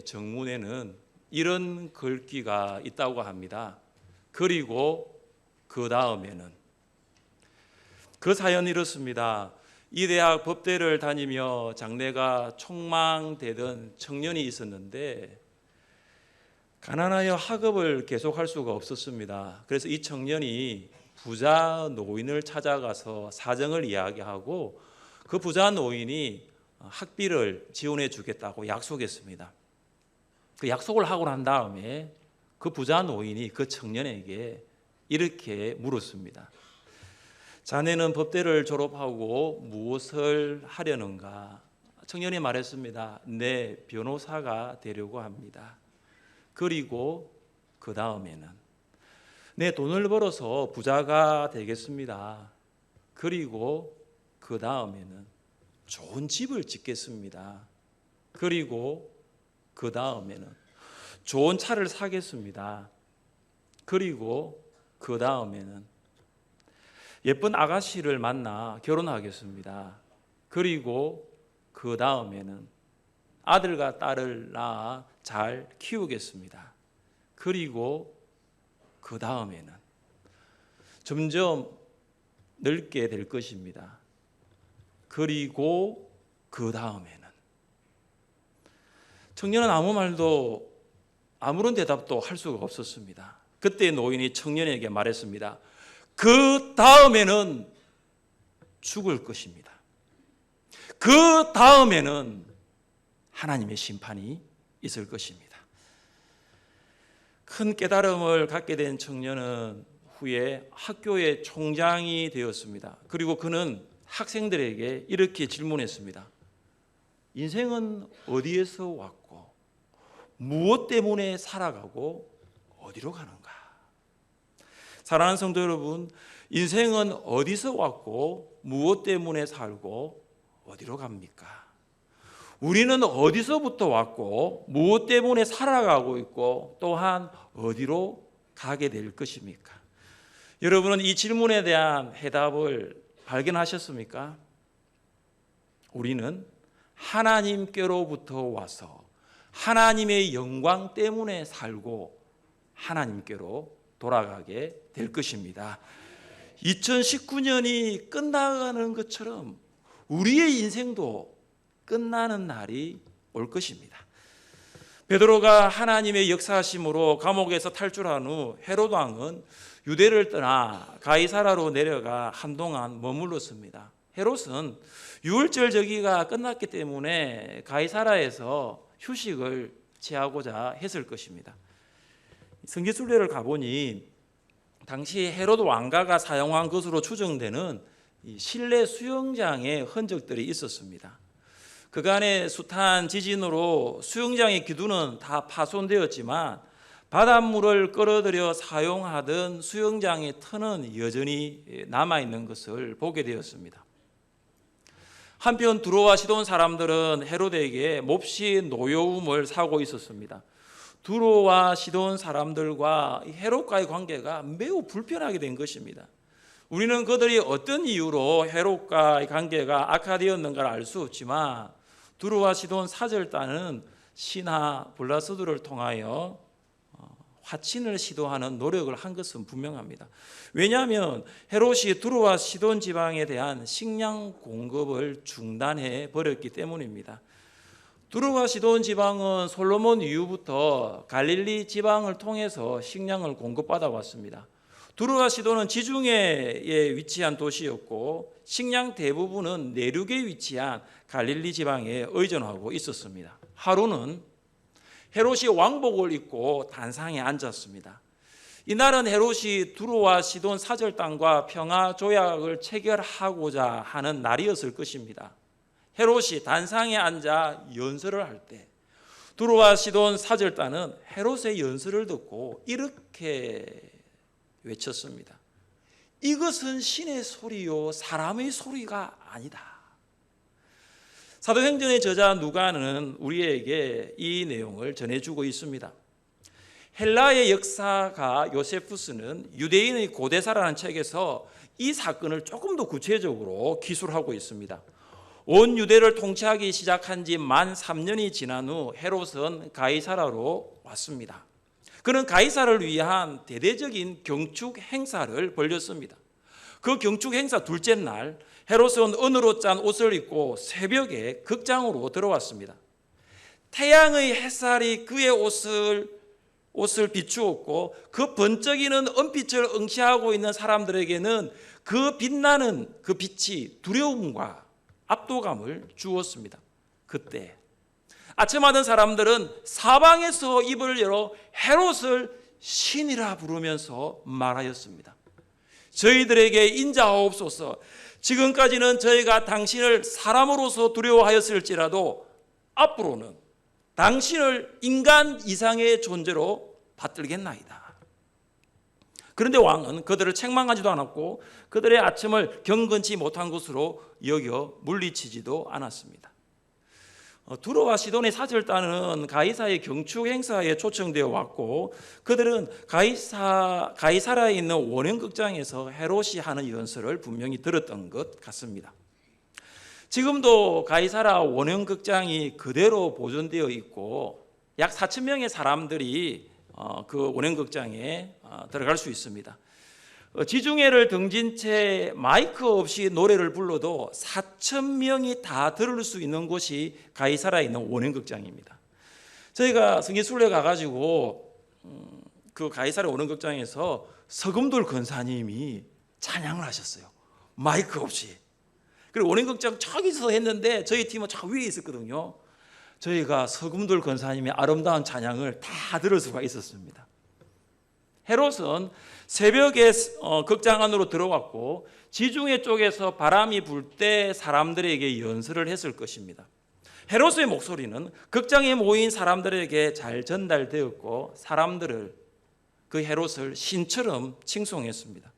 6절의 정문에는 이런 글귀가 있다고 합니다. 그리고 그 다음에는. 그 사연이 이렇습니다. 이 대학 법대를 다니며 장래가 촉망되던 청년이 있었는데 가난하여 학업을 계속할 수가 없었습니다. 그래서 이 청년이 부자 노인을 찾아가서 사정을 이야기하고 그 부자 노인이 학비를 지원해 주겠다고 약속했습니다. 그 약속을 하고 난 다음에 그 부자 노인이 그 청년에게 이렇게 물었습니다. 자네는 법대를 졸업하고 무엇을 하려는가? 청년이 말했습니다. 네, 변호사가 되려고 합니다. 그리고 그 다음에는 내 돈을 벌어서 부자가 되겠습니다. 그리고 그 다음에는 좋은 집을 짓겠습니다. 그리고 그 다음에는 좋은 차를 사겠습니다. 그리고 그 다음에는 예쁜 아가씨를 만나 결혼하겠습니다. 그리고 그 다음에는 아들과 딸을 낳아 잘 키우겠습니다. 그리고 그 다음에는 점점 넓게 될 것입니다. 그리고 그 다음에는 청년은 아무 말도 아무런 대답도 할 수가 없었습니다. 그때 노인이 청년에게 말했습니다. 그 다음에는 죽을 것입니다. 그 다음에는 하나님의 심판이 있을 것입니다. 큰 깨달음을 갖게 된 청년은 후에 학교의 총장이 되었습니다. 그리고 그는 학생들에게 이렇게 질문했습니다. 인생은 어디에서 왔고 무엇 때문에 살아가고 어디로 가는가? 사랑하는 성도 여러분, 인생은 어디서 왔고 무엇 때문에 살고 어디로 갑니까? 우리는 어디서부터 왔고 무엇 때문에 살아가고 있고 또한 어디로 가게 될 것입니까? 여러분은 이 질문에 대한 해답을 발견하셨습니까? 우리는 하나님께로부터 와서 하나님의 영광 때문에 살고 하나님께로 돌아가게 될 것입니다. 2019년이 끝나가는 것처럼 우리의 인생도 끝나는 날이 올 것입니다. 베드로가 하나님의 역사하심으로 감옥에서 탈출한 후 헤롯 왕은 유대를 떠나 가이사라로 내려가 한동안 머물렀습니다. 헤롯은 유월절 저기가 끝났기 때문에 가이사라에서 휴식을 취하고자 했을 것입니다. 성지순례를 가보니 당시 헤롯 왕가가 사용한 것으로 추정되는 실내 수영장의 흔적들이 있었습니다. 그간의 숱한 지진으로 수영장의 기둥은 다 파손되었지만 바닷물을 끌어들여 사용하던 수영장의 터는 여전히 남아있는 것을 보게 되었습니다. 한편 두로와 시돈 사람들은 헤롯에게 몹시 노여움을 사고 있었습니다. 두로와 시돈 사람들과 헤롯과의 관계가 매우 불편하게 된 것입니다. 우리는 그들이 어떤 이유로 헤롯과의 관계가 악화되었는가를 알 수 없지만 두로와 시돈 사절단은 신하 블라스도를 통하여 화친을 시도하는 노력을 한 것은 분명합니다. 왜냐하면 헤롯이 두로와 시돈 지방에 대한 식량 공급을 중단해 버렸기 때문입니다. 두로와 시돈 지방은 솔로몬 이후부터 갈릴리 지방을 통해서 식량을 공급받아 왔습니다. 두로와 시돈은 지중해에 위치한 도시였고 식량 대부분은 내륙에 위치한 갈릴리 지방에 의존하고 있었습니다. 하루는 헤롯이 왕복을 입고 단상에 앉았습니다. 이날은 헤롯이 두로와 시돈 사절단과 평화 조약을 체결하고자 하는 날이었을 것입니다. 헤롯이 단상에 앉아 연설을 할 때 두로와 시돈 사절단은 헤롯의 연설을 듣고 이렇게 외쳤습니다. 이것은 신의 소리요 사람의 소리가 아니다. 사도행전의 저자 누가는 우리에게 이 내용을 전해주고 있습니다. 헬라의 역사가 요세푸스는 유대인의 고대사라는 책에서 이 사건을 조금 더 구체적으로 기술하고 있습니다. 온 유대를 통치하기 시작한 지 만 3년이 지난 후 헤롯은 가이사라로 왔습니다. 그는 가이사를 위한 대대적인 경축 행사를 벌였습니다. 그 경축 행사 둘째 날 헤롯은 은으로 짠 옷을 입고 새벽에 극장으로 들어왔습니다. 태양의 햇살이 그의 옷을 비추었고 그 번쩍이는 은빛을 응시하고 있는 사람들에게는 그 빛나는 그 빛이 두려움과 압도감을 주었습니다. 그때 아첨하던 사람들은 사방에서 입을 열어 헤롯을 신이라 부르면서 말하였습니다. 저희들에게 인자하옵소서. 지금까지는 저희가 당신을 사람으로서 두려워하였을지라도 앞으로는 당신을 인간 이상의 존재로 받들겠나이다. 그런데 왕은 그들을 책망하지도 않았고 그들의 아첨을 경건치 못한 것으로 여겨 물리치지도 않았습니다. 두로와 시돈의 사절단은 가이사의 경축 행사에 초청되어 왔고 그들은 가이사라에 있는 원형극장에서 헤롯이 하는 연설을 분명히 들었던 것 같습니다. 지금도 가이사라 원형극장이 그대로 보존되어 있고 약 4,000명의 사람들이 그 원형극장에 들어갈 수 있습니다. 지중해를 등진 채 마이크 없이 노래를 불러도 4,000명이 다 들을 수 있는 곳이 가이사라에 있는 원형극장입니다. 저희가 성지순례 가가지고 그 가이사라 원형극장에서 서금돌 권사님이 찬양을 하셨어요. 마이크 없이. 그리고 원형극장 저기서 했는데 저희 팀은 저 위에 있었거든요. 저희가 서금돌 권사님의 아름다운 찬양을 다 들을 수가 있었습니다. 헤롯은 새벽에 극장 안으로 들어왔고 지중해 쪽에서 바람이 불 때 사람들에게 연설을 했을 것입니다. 헤롯의 목소리는 극장에 모인 사람들에게 잘 전달되었고 사람들을 그 헤롯을 신처럼 칭송했습니다.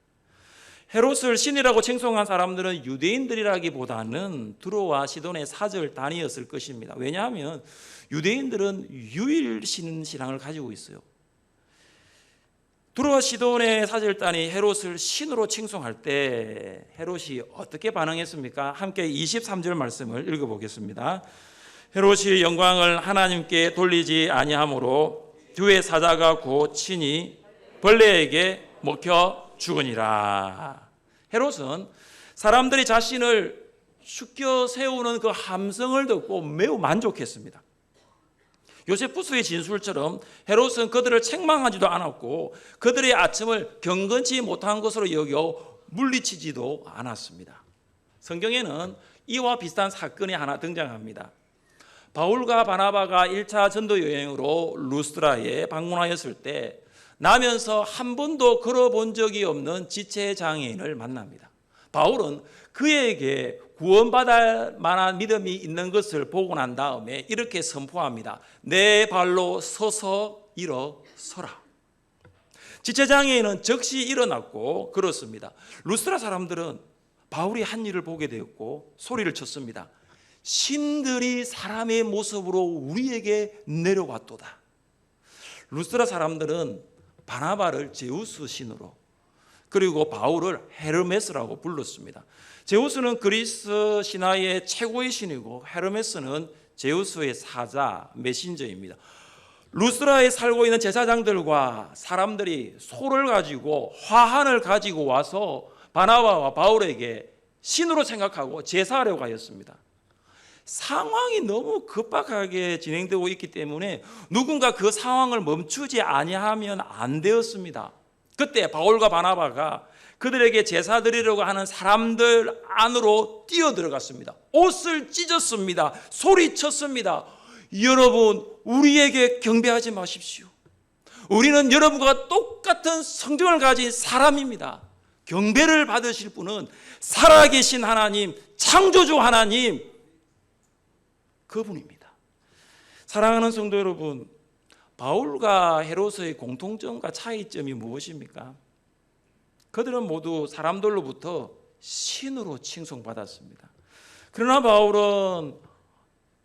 헤롯을 신이라고 칭송한 사람들은 유대인들이라기보다는 두로와 시돈의 사절단이었을 것입니다. 왜냐하면 유대인들은 유일신 신앙을 가지고 있어요. 두로와 시돈의 사절단이 헤롯을 신으로 칭송할 때 헤롯이 어떻게 반응했습니까? 함께 23절 말씀을 읽어보겠습니다. 헤롯이 영광을 하나님께 돌리지 아니하므로 주의 사자가 곧 친히 벌레에게 먹혀 죽으니라. 헤롯은 사람들이 자신을 숙여 세우는 그 함성을 듣고 매우 만족했습니다. 요세푸스의 진술처럼 헤롯은 그들을 책망하지도 않았고 그들의 아첨을 경건치 못한 것으로 여겨 물리치지도 않았습니다. 성경에는 이와 비슷한 사건이 하나 등장합니다. 바울과 바나바가 1차 전도 여행으로 루스드라에 방문하였을 때 나면서 한 번도 걸어본 적이 없는 지체장애인을 만납니다. 바울은 그에게 구원받을 만한 믿음이 있는 것을 보고 난 다음에 이렇게 선포합니다. 내 발로 서서 일어서라. 지체장애인은 즉시 일어났고 걸었습니다. 루스드라 사람들은 바울이 한 일을 보게 되었고 소리를 쳤습니다. 신들이 사람의 모습으로 우리에게 내려왔도다. 루스드라 사람들은 바나바를 제우스 신으로 그리고 바울을 헤르메스라고 불렀습니다. 제우스는 그리스 신화의 최고의 신이고 헤르메스는 제우스의 사자, 메신저입니다. 루스드라에 살고 있는 제사장들과 사람들이 소를 가지고 화환을 가지고 와서 바나바와 바울에게 신으로 생각하고 제사하려고 하였습니다. 상황이 너무 급박하게 진행되고 있기 때문에 누군가 그 상황을 멈추지 아니하면 안 되었습니다. 그때 바울과 바나바가 그들에게 제사 드리려고 하는 사람들 안으로 뛰어들어갔습니다. 옷을 찢었습니다. 소리쳤습니다. 여러분, 우리에게 경배하지 마십시오. 우리는 여러분과 똑같은 성정을 가진 사람입니다. 경배를 받으실 분은 살아계신 하나님, 창조주 하나님, 그분입니다. 사랑하는 성도 여러분, 바울과 헤롯의 공통점과 차이점이 무엇입니까? 그들은 모두 사람들로부터 신으로 칭송받았습니다. 그러나 바울은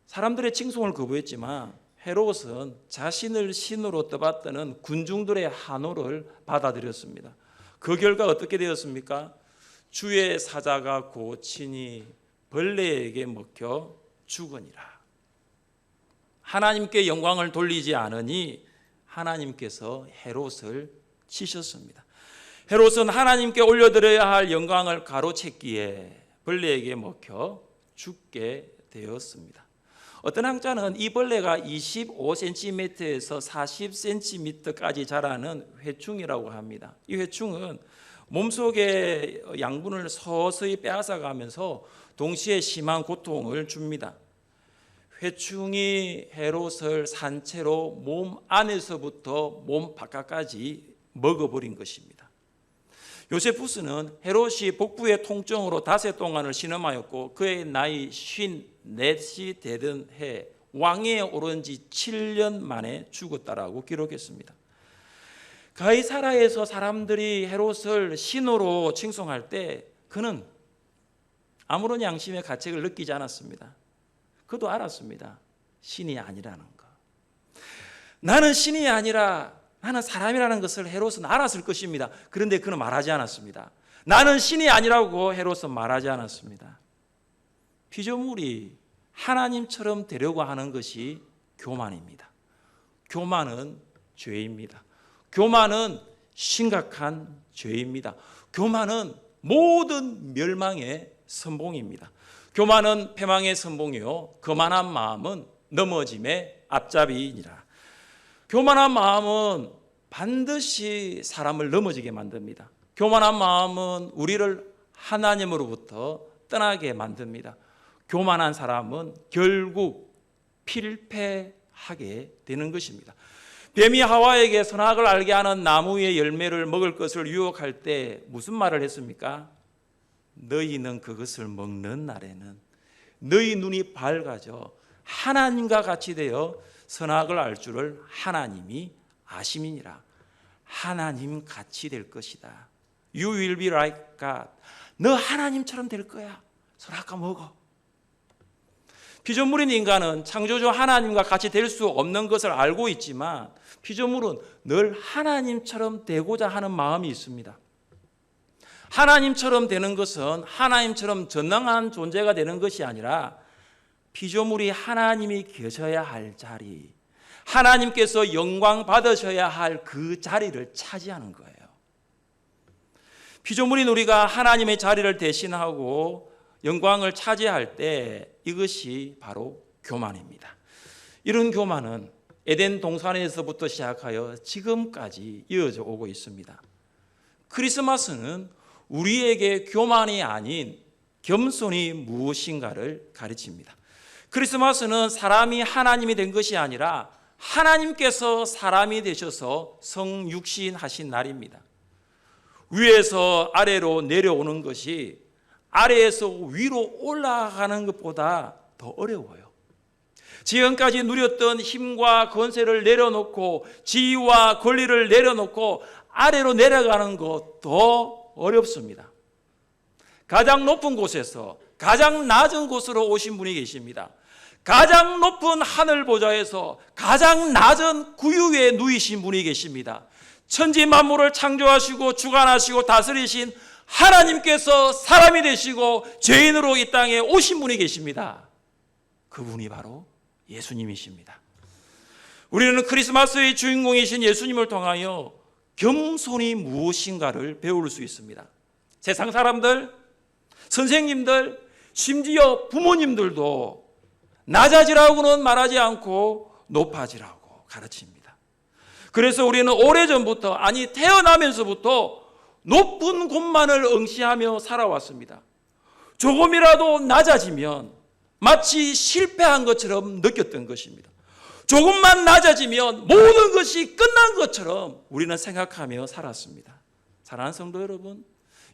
사람들의 칭송을 거부했지만 헤롯은 자신을 신으로 떠받드는 군중들의 한호를 받아들였습니다. 그 결과 어떻게 되었습니까? 주의 사자가 곧 친히 벌레에게 먹혀 죽으니라. 하나님께 영광을 돌리지 않으니 하나님께서 헤롯을 치셨습니다. 헤롯은 하나님께 올려드려야 할 영광을 가로챘기에 벌레에게 먹혀 죽게 되었습니다. 어떤 학자는 이 벌레가 25cm에서 40cm까지 자라는 회충이라고 합니다. 이 회충은 몸속의 양분을 서서히 빼앗아가면서 동시에 심한 고통을 줍니다. 회충이 헤롯을 산채로 몸 안에서부터 몸 바깥까지 먹어버린 것입니다. 요세푸스는 헤롯이 복부의 통증으로 닷새 동안을 신음하였고 그의 나이 54이 되던 해 왕위에 오른 지 7년 만에 죽었다라고 기록했습니다. 가이사라에서 사람들이 헤롯을 신으로 칭송할 때 그는 아무런 양심의 가책을 느끼지 않았습니다. 그도 알았습니다. 신이 아니라는 거. 나는 신이 아니라 나는 사람이라는 것을 헤롯은 알았을 것입니다. 그런데 그는 말하지 않았습니다. 나는 신이 아니라고 헤롯은 말하지 않았습니다. 피조물이 하나님처럼 되려고 하는 것이 교만입니다. 교만은 죄입니다. 교만은 심각한 죄입니다. 교만은 모든 멸망의 선봉입니다. 교만은 패망의 선봉이요 거만한 마음은 넘어짐의 앞잡이니라. 교만한 마음은 반드시 사람을 넘어지게 만듭니다. 교만한 마음은 우리를 하나님으로부터 떠나게 만듭니다. 교만한 사람은 결국 필패하게 되는 것입니다. 뱀이 하와에게 선악을 알게 하는 나무의 열매를 먹을 것을 유혹할 때 무슨 말을 했습니까? 너희는 그것을 먹는 날에는 너희 눈이 밝아져 하나님과 같이 되어 선악을 알 줄을 하나님이 아심이니라. 하나님 같이 될 것이다. You will be like God. 너 하나님처럼 될 거야. 선악과 먹어. 피조물인 인간은 창조주 하나님과 같이 될 수 없는 것을 알고 있지만 피조물은 늘 하나님처럼 되고자 하는 마음이 있습니다. 하나님처럼 되는 것은 하나님처럼 전능한 존재가 되는 것이 아니라 피조물이 하나님이 계셔야 할 자리, 하나님께서 영광 받으셔야 할 그 자리를 차지하는 거예요. 피조물인 우리가 하나님의 자리를 대신하고 영광을 차지할 때 이것이 바로 교만입니다. 이런 교만은 에덴 동산에서부터 시작하여 지금까지 이어져 오고 있습니다. 크리스마스는 우리에게 교만이 아닌 겸손이 무엇인가를 가르칩니다. 크리스마스는 사람이 하나님이 된 것이 아니라 하나님께서 사람이 되셔서 성육신하신 날입니다. 위에서 아래로 내려오는 것이 아래에서 위로 올라가는 것보다 더 어려워요. 지금까지 누렸던 힘과 권세를 내려놓고 지위와 권리를 내려놓고 아래로 내려가는 것 더 어렵습니다. 가장 높은 곳에서 가장 낮은 곳으로 오신 분이 계십니다. 가장 높은 하늘 보좌에서 가장 낮은 구유에 누이신 분이 계십니다. 천지 만물을 창조하시고 주관하시고 다스리신 하나님께서 사람이 되시고 죄인으로 이 땅에 오신 분이 계십니다. 그분이 바로 예수님이십니다. 우리는 크리스마스의 주인공이신 예수님을 통하여 겸손이 무엇인가를 배울 수 있습니다. 세상 사람들, 선생님들, 심지어 부모님들도 낮아지라고는 말하지 않고 높아지라고 가르칩니다. 그래서 우리는 오래전부터, 아니 태어나면서부터 높은 곳만을 응시하며 살아왔습니다. 조금이라도 낮아지면 마치 실패한 것처럼 느꼈던 것입니다. 조금만 낮아지면 모든 것이 끝난 것처럼 우리는 생각하며 살았습니다. 사랑하는 성도 여러분,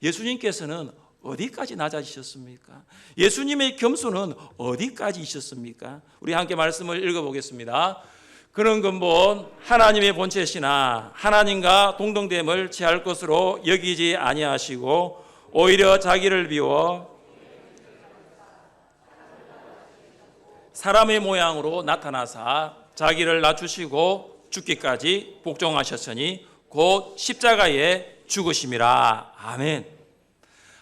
예수님께서는 어디까지 낮아지셨습니까? 예수님의 겸손은 어디까지 있었습니까? 우리 함께 말씀을 읽어보겠습니다. 그는 근본 하나님의 본체시나 하나님과 동등됨을 취할 것으로 여기지 아니하시고 오히려 자기를 비워 사람의 모양으로 나타나사 자기를 낮추시고 죽기까지 복종하셨으니 곧 십자가에 죽으심이라. 아멘.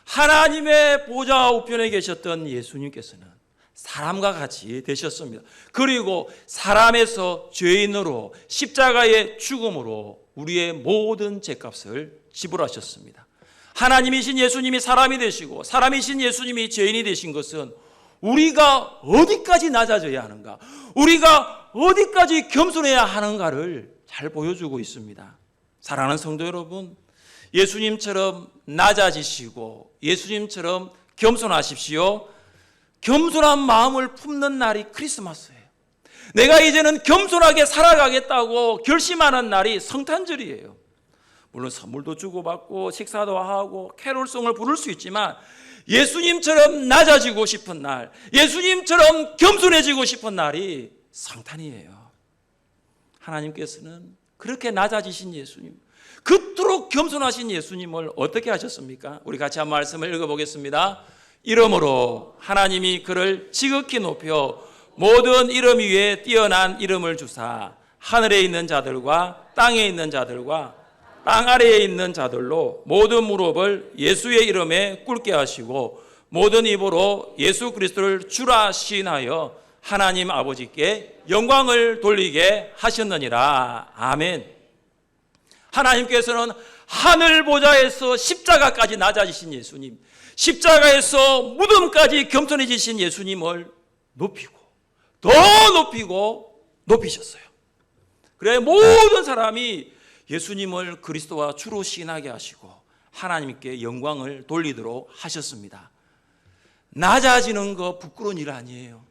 하나님의 보좌 우편에 계셨던 예수님께서는 사람과 같이 되셨습니다. 그리고 사람에서 죄인으로 십자가의 죽음으로 우리의 모든 죄값을 지불하셨습니다. 하나님이신 예수님이 사람이 되시고 사람이신 예수님이 죄인이 되신 것은 우리가 어디까지 낮아져야 하는가, 우리가 어디까지 겸손해야 하는가를 잘 보여주고 있습니다. 사랑하는 성도 여러분, 예수님처럼 낮아지시고 예수님처럼 겸손하십시오. 겸손한 마음을 품는 날이 크리스마스예요. 내가 이제는 겸손하게 살아가겠다고 결심하는 날이 성탄절이에요. 물론 선물도 주고받고 식사도 하고 캐롤송을 부를 수 있지만 예수님처럼 낮아지고 싶은 날, 예수님처럼 겸손해지고 싶은 날이 성탄이에요. 하나님께서는 그렇게 낮아지신 예수님, 그토록 겸손하신 예수님을 어떻게 하셨습니까? 우리 같이 한 말씀을 읽어보겠습니다. 이름으로 하나님이 그를 지극히 높여 모든 이름 위에 뛰어난 이름을 주사 하늘에 있는 자들과 땅에 있는 자들과 땅 아래에 있는 자들로 모든 무릎을 예수의 이름에 꿇게 하시고 모든 입으로 예수 그리스도를 주라 시인하여 하나님 아버지께 영광을 돌리게 하셨느니라. 아멘. 하나님께서는 하늘 보좌에서 십자가까지 낮아지신 예수님, 십자가에서 무덤까지 겸손해지신 예수님을 높이고 더 높이고 높이셨어요. 그래 모든 사람이 예수님을 그리스도와 주로 시인하게 하시고 하나님께 영광을 돌리도록 하셨습니다. 낮아지는 거 부끄러운 일 아니에요.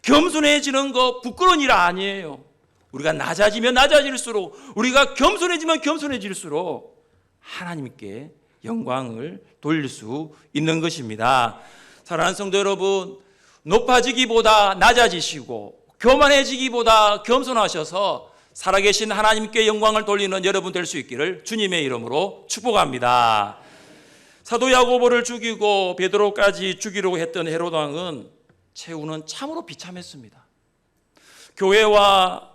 겸손해지는 거 부끄러운 일 아니에요. 우리가 낮아지면 낮아질수록, 우리가 겸손해지면 겸손해질수록 하나님께 영광을 돌릴 수 있는 것입니다. 사랑하는 성도 여러분, 높아지기보다 낮아지시고 교만해지기보다 겸손하셔서 살아계신 하나님께 영광을 돌리는 여러분 될 수 있기를 주님의 이름으로 축복합니다. 사도 야고보를 죽이고 베드로까지 죽이려고 했던 헤롯 왕은 최후는 참으로 비참했습니다. 교회와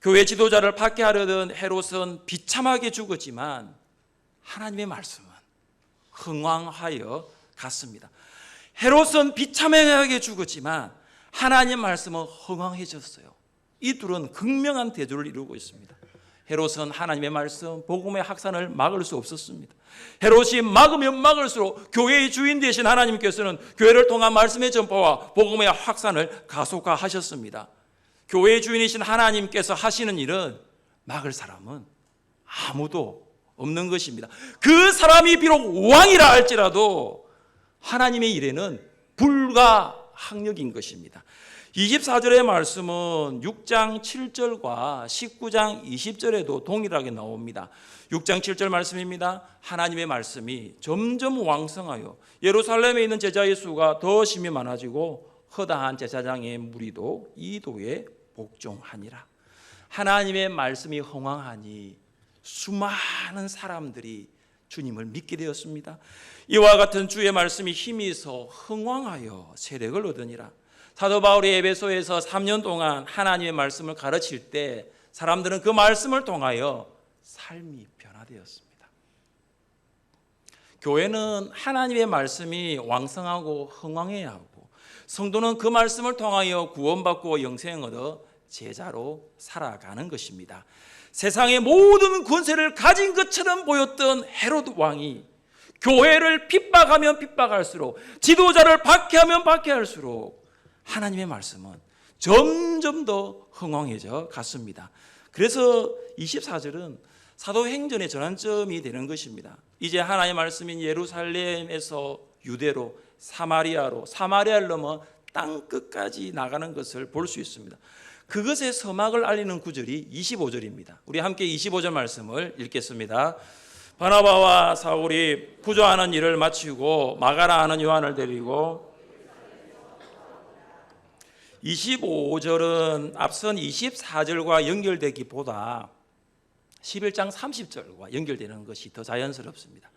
교회 지도자를 박해하려던 헤롯은 비참하게 죽었지만 하나님의 말씀은 흥왕하여 갔습니다. 헤롯은 비참하게 죽었지만 하나님의 말씀은 흥왕해졌어요. 이 둘은 극명한 대조를 이루고 있습니다. 헤롯은 하나님의 말씀, 복음의 확산을 막을 수 없었습니다. 헤롯이 막으면 막을수록 교회의 주인 되신 하나님께서는 교회를 통한 말씀의 전파와 복음의 확산을 가속화하셨습니다. 교회의 주인이신 하나님께서 하시는 일은 막을 사람은 아무도 없는 것입니다. 그 사람이 비록 왕이라 할지라도 하나님의 일에는 불가항력인 것입니다. 24절의 말씀은 6장 7절과 19장 20절에도 동일하게 나옵니다. 6장 7절 말씀입니다. 하나님의 말씀이 점점 왕성하여 예루살렘에 있는 제자의 수가 더 심히 많아지고 허다한 제사장의 무리도 이 도에 복종하니라. 하나님의 말씀이 흥왕하니 수많은 사람들이 주님을 믿게 되었습니다. 이와 같은 주의 말씀이 힘이 있어 흥왕하여 세력을 얻으니라. 사도 바울이 에베소에서 3년 동안 하나님의 말씀을 가르칠 때 사람들은 그 말씀을 통하여 삶이 변화되었습니다. 교회는 하나님의 말씀이 왕성하고 흥왕해야 하고 성도는 그 말씀을 통하여 구원받고 영생 얻어 제자로 살아가는 것입니다. 세상의 모든 권세를 가진 것처럼 보였던 헤롯 왕이 교회를 핍박하면 핍박할수록, 지도자를 박해하면 박해할수록 하나님의 말씀은 점점 더 흥왕해져 갔습니다. 그래서 24절은 사도행전의 전환점이 되는 것입니다. 이제 하나님의 말씀인 예루살렘에서 유대로, 사마리아로, 사마리아를 넘어 땅 끝까지 나가는 것을 볼 수 있습니다. 그것의 서막을 알리는 구절이 25절입니다. 우리 함께 25절 말씀을 읽겠습니다. 바나바와 사울이 부조하는 일을 마치고 마가라 하는 요한을 데리고, 25절은 앞선 24절과 연결되기보다 11장 30절과 연결되는 것이 더 자연스럽습니다.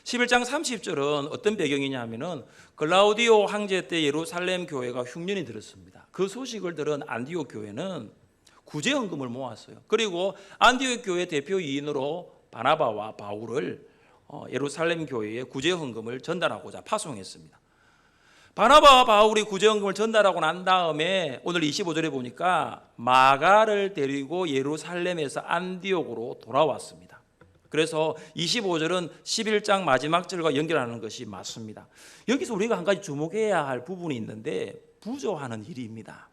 11장 30절은 어떤 배경이냐 하면은 글라우디오 황제 때 예루살렘 교회가 흉년이 들었습니다. 그 소식을 들은 안디옥 교회는 구제헌금을 모았어요. 그리고 안디옥 교회 대표 이인으로 바나바와 바울을 예루살렘 교회에 구제 헌금을 전달하고자 파송했습니다. 바나바와 바울이 구제 헌금을 전달하고 난 다음에 오늘 25절에 보니까 마가를 데리고 예루살렘에서 안디옥으로 돌아왔습니다. 그래서 25절은 11장 마지막 절과 연결하는 것이 맞습니다. 여기서 우리가 한 가지 주목해야 할 부분이 있는데 부조하는 일입니다.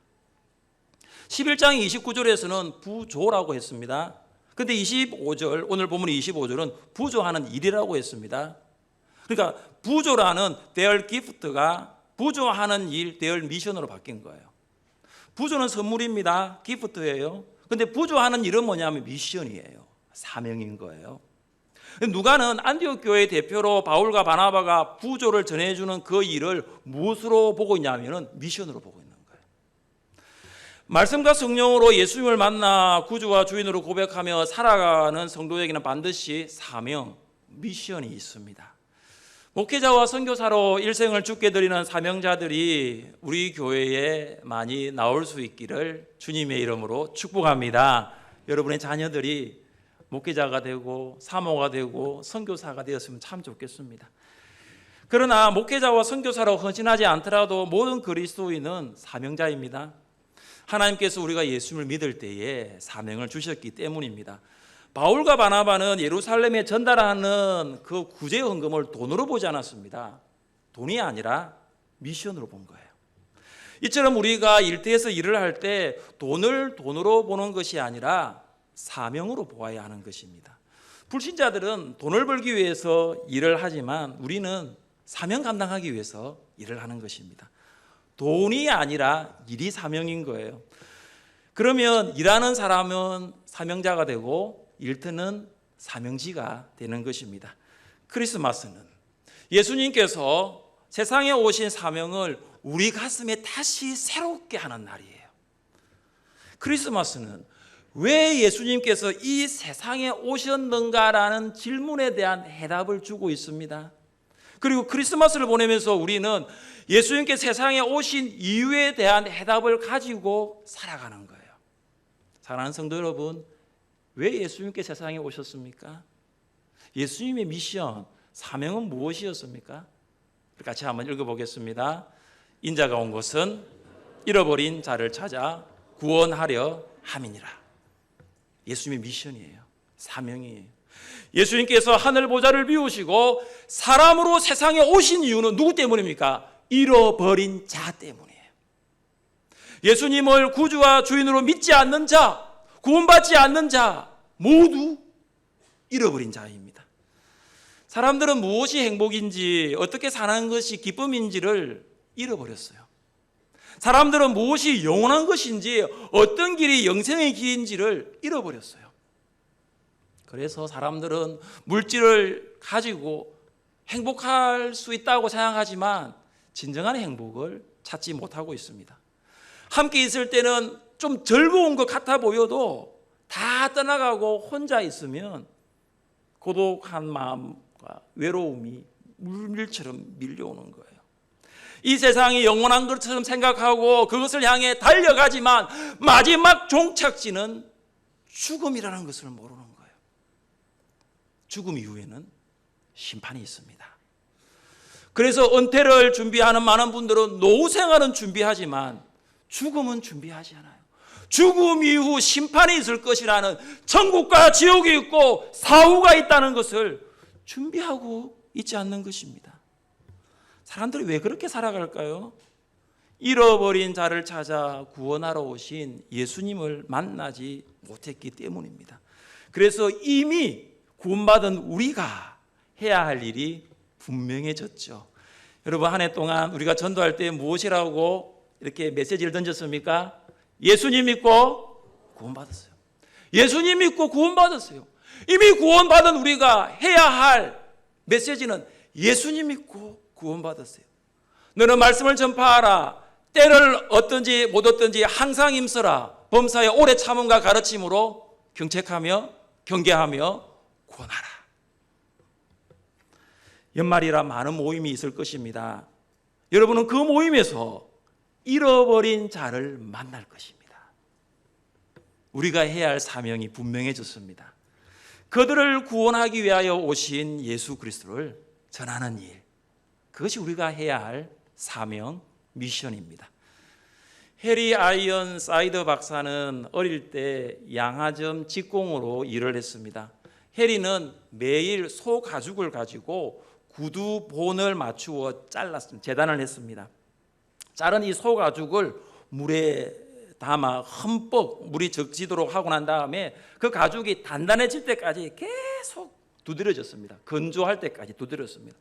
11장 29절에서는 부조라고 했습니다. 근데 25절, 오늘 본문 25절은 부조하는 일이라고 했습니다. 그러니까 부조라는 their gift가 부조하는 일, their mission으로 바뀐 거예요. 부조는 선물입니다. 기프트예요. 근데 부조하는 일은 뭐냐면 미션이에요. 사명인 거예요. 누가는 안디옥 교회 대표로 바울과 바나바가 부조를 전해주는 그 일을 무엇으로 보고 있냐면 미션으로 보고 있는 거예요. 말씀과 성령으로 예수님을 만나 구주와 주인으로 고백하며 살아가는 성도에게는 반드시 사명, 미션이 있습니다. 목회자와 선교사로 일생을 죽게 드리는 사명자들이 우리 교회에 많이 나올 수 있기를 주님의 이름으로 축복합니다. 여러분의 자녀들이 목회자가 되고 사모가 되고 선교사가 되었으면 참 좋겠습니다. 그러나 목회자와 선교사로 헌신하지 않더라도 모든 그리스도인은 사명자입니다. 하나님께서 우리가 예수님을 믿을 때에 사명을 주셨기 때문입니다. 바울과 바나바는 예루살렘에 전달하는 그 구제 헌금을 돈으로 보지 않았습니다. 돈이 아니라 미션으로 본 거예요. 이처럼 우리가 일터에서 일을 할 때 돈을 돈으로 보는 것이 아니라 사명으로 보아야 하는 것입니다. 불신자들은 돈을 벌기 위해서 일을 하지만 우리는 사명 감당하기 위해서 일을 하는 것입니다. 돈이 아니라 일이 사명인 거예요. 그러면 일하는 사람은 사명자가 되고 일터는 사명지가 되는 것입니다. 크리스마스는 예수님께서 세상에 오신 사명을 우리 가슴에 다시 새롭게 하는 날이에요. 크리스마스는 왜 예수님께서 이 세상에 오셨는가라는 질문에 대한 해답을 주고 있습니다. 그리고 크리스마스를 보내면서 우리는 예수님께 세상에 오신 이유에 대한 해답을 가지고 살아가는 거예요. 사랑하는 성도 여러분, 왜 예수님께 세상에 오셨습니까? 예수님의 미션, 사명은 무엇이었습니까? 같이 한번 읽어보겠습니다. 인자가 온 것은 잃어버린 자를 찾아 구원하려 함이니라. 예수님의 미션이에요. 사명이에요. 예수님께서 하늘 보좌를 비우시고 사람으로 세상에 오신 이유는 누구 때문입니까? 잃어버린 자 때문이에요. 예수님을 구주와 주인으로 믿지 않는 자, 구원받지 않는 자 모두 잃어버린 자입니다. 사람들은 무엇이 행복인지, 어떻게 사는 것이 기쁨인지를 잃어버렸어요. 사람들은 무엇이 영원한 것인지, 어떤 길이 영생의 길인지를 잃어버렸어요. 그래서 사람들은 물질을 가지고 행복할 수 있다고 생각하지만 진정한 행복을 찾지 못하고 있습니다. 함께 있을 때는 좀 즐거운 것 같아 보여도 다 떠나가고 혼자 있으면 고독한 마음과 외로움이 물밀처럼 밀려오는 거예요. 이 세상이 영원한 것처럼 생각하고 그것을 향해 달려가지만 마지막 종착지는 죽음이라는 것을 모르는 거예요. 죽음 이후에는 심판이 있습니다. 그래서 은퇴를 준비하는 많은 분들은 노후 생활은 준비하지만 죽음은 준비하지 않아요. 죽음 이후 심판이 있을 것이라는, 천국과 지옥이 있고 사후가 있다는 것을 준비하고 있지 않는 것입니다. 사람들이 왜 그렇게 살아갈까요? 잃어버린 자를 찾아 구원하러 오신 예수님을 만나지 못했기 때문입니다. 그래서 이미 구원받은 우리가 해야 할 일이 분명해졌죠. 여러분, 한 해 동안 우리가 전도할 때 무엇이라고 이렇게 메시지를 던졌습니까? 예수님 믿고 구원받았어요. 예수님 믿고 구원받았어요. 이미 구원받은 우리가 해야 할 메시지는 예수님 믿고 구원받았어요. 너는 말씀을 전파하라. 때를 얻든지 못 얻든지 항상 힘써라. 범사에 오래 참음과 가르침으로 경책하며 경계하며 구원하라. 연말이라 많은 모임이 있을 것입니다. 여러분은 그 모임에서 잃어버린 자를 만날 것입니다. 우리가 해야 할 사명이 분명해졌습니다. 그들을 구원하기 위하여 오신 예수 그리스도를 전하는 일, 그것이 우리가 해야 할 사명, 미션입니다. 해리 아이언 사이더 박사는 어릴 때 양화점 직공으로 일을 했습니다. 해리는 매일 소 가죽을 가지고 구두 본을 맞추어 잘랐습니다. 재단을 했습니다. 자른 이 소 가죽을 물에 담아 흠뻑 물이 적시도록 하고 난 다음에 그 가죽이 단단해질 때까지 계속 두드려졌습니다. 건조할 때까지 두드렸습니다.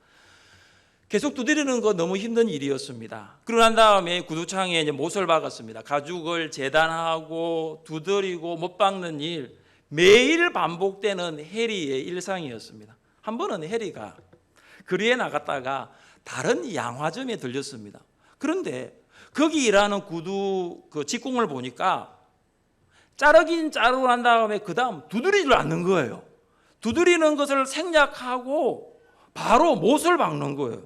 계속 두드리는 거 너무 힘든 일이었습니다. 그러고 난 다음에 구두창에 이제 못을 박았습니다. 가죽을 재단하고 두드리고 못 박는 일, 매일 반복되는 해리의 일상이었습니다. 한 번은 해리가 거리에 나갔다가 다른 양화점에 들렸습니다. 그런데 거기 일하는 구두 그 직공을 보니까 자르긴 자르고 난 다음에 그 다음 두드리질 않는 거예요. 두드리는 것을 생략하고 바로 못을 박는 거예요.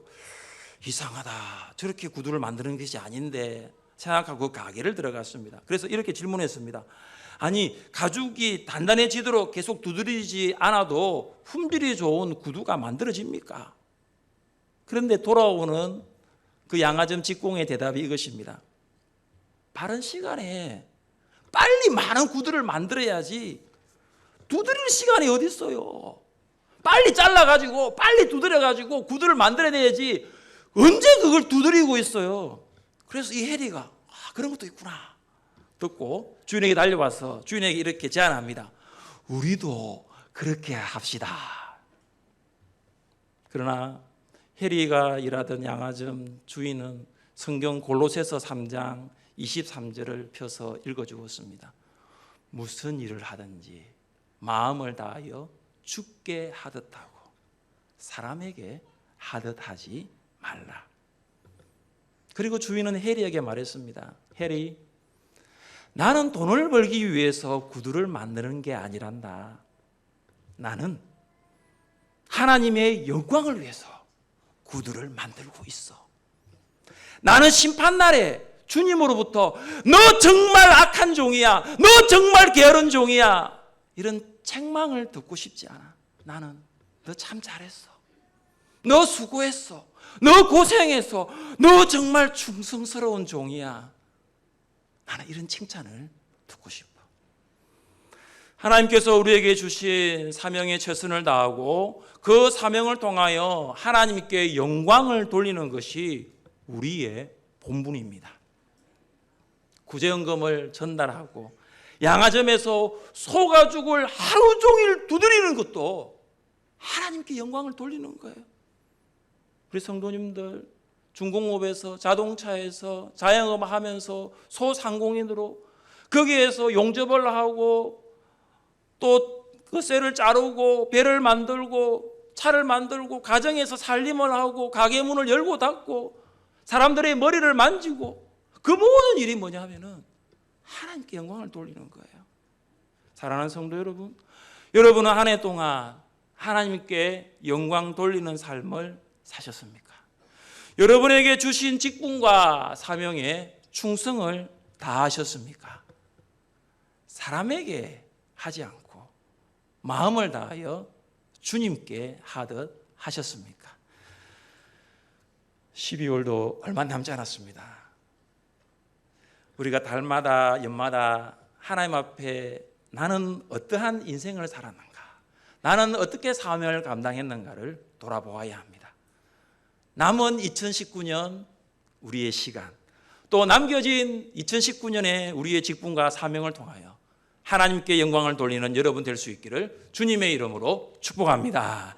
이상하다. 저렇게 구두를 만드는 것이 아닌데 생각하고 가게를 들어갔습니다. 그래서 이렇게 질문했습니다. 아니, 가죽이 단단해지도록 계속 두드리지 않아도 품질이 좋은 구두가 만들어집니까? 그런데 돌아오는 그 양화점 직공의 대답이 이것입니다. 바른 시간에 빨리 많은 구두를 만들어야지 두드릴 시간이 어디 있어요? 빨리 잘라가지고 빨리 두드려가지고 구두를 만들어내야지 언제 그걸 두드리고 있어요? 그래서 이 해리가 그런 것도 있구나 듣고 주인에게 달려와서 주인에게 이렇게 제안합니다. 우리도 그렇게 합시다. 그러나 해리가 일하던 양화점 주인은 성경 골로새서 3장 23절을 펴서 읽어주었습니다. 무슨 일을 하든지 마음을 다하여 주께 하듯 하고 사람에게 하듯 하지 말라. 그리고 주인은 해리에게 말했습니다. 해리, 나는 돈을 벌기 위해서 구두를 만드는 게 아니란다. 나는 하나님의 영광을 위해서 구두를 만들고 있어. 나는 심판날에 주님으로부터 너 정말 악한 종이야, 너 정말 게으른 종이야, 이런 책망을 듣고 싶지 않아. 나는 너 참 잘했어, 너 수고했어, 너 고생했어, 너 정말 충성스러운 종이야. 나는 이런 칭찬을 듣고 싶어. 하나님께서 우리에게 주신 사명에 최선을 다하고 그 사명을 통하여 하나님께 영광을 돌리는 것이 우리의 본분입니다. 구제연금을 전달하고 양화점에서 소가죽을 하루 종일 두드리는 것도 하나님께 영광을 돌리는 거예요. 우리 성도님들 중공업에서 자동차에서 자영업하면서 소상공인으로 거기에서 용접을 하고 또 그 쇠를 자르고 배를 만들고 차를 만들고 가정에서 살림을 하고 가게 문을 열고 닫고 사람들의 머리를 만지고 그 모든 일이 뭐냐 하면은 하나님께 영광을 돌리는 거예요. 사랑하는 성도 여러분, 여러분은 한 해 동안 하나님께 영광 돌리는 삶을 사셨습니까? 여러분에게 주신 직분과 사명에 충성을 다하셨습니까? 사람에게 하지 않고 마음을 다하여 주님께 하듯 하셨습니까? 12월도 얼마 남지 않았습니다. 우리가 달마다 연마다 하나님 앞에 나는 어떠한 인생을 살았는가, 나는 어떻게 사명을 감당했는가를 돌아보아야 합니다. 남은 2019년 우리의 시간, 또 남겨진 2019년에 우리의 직분과 사명을 통하여 하나님께 영광을 돌리는 여러분 될 수 있기를 주님의 이름으로 축복합니다.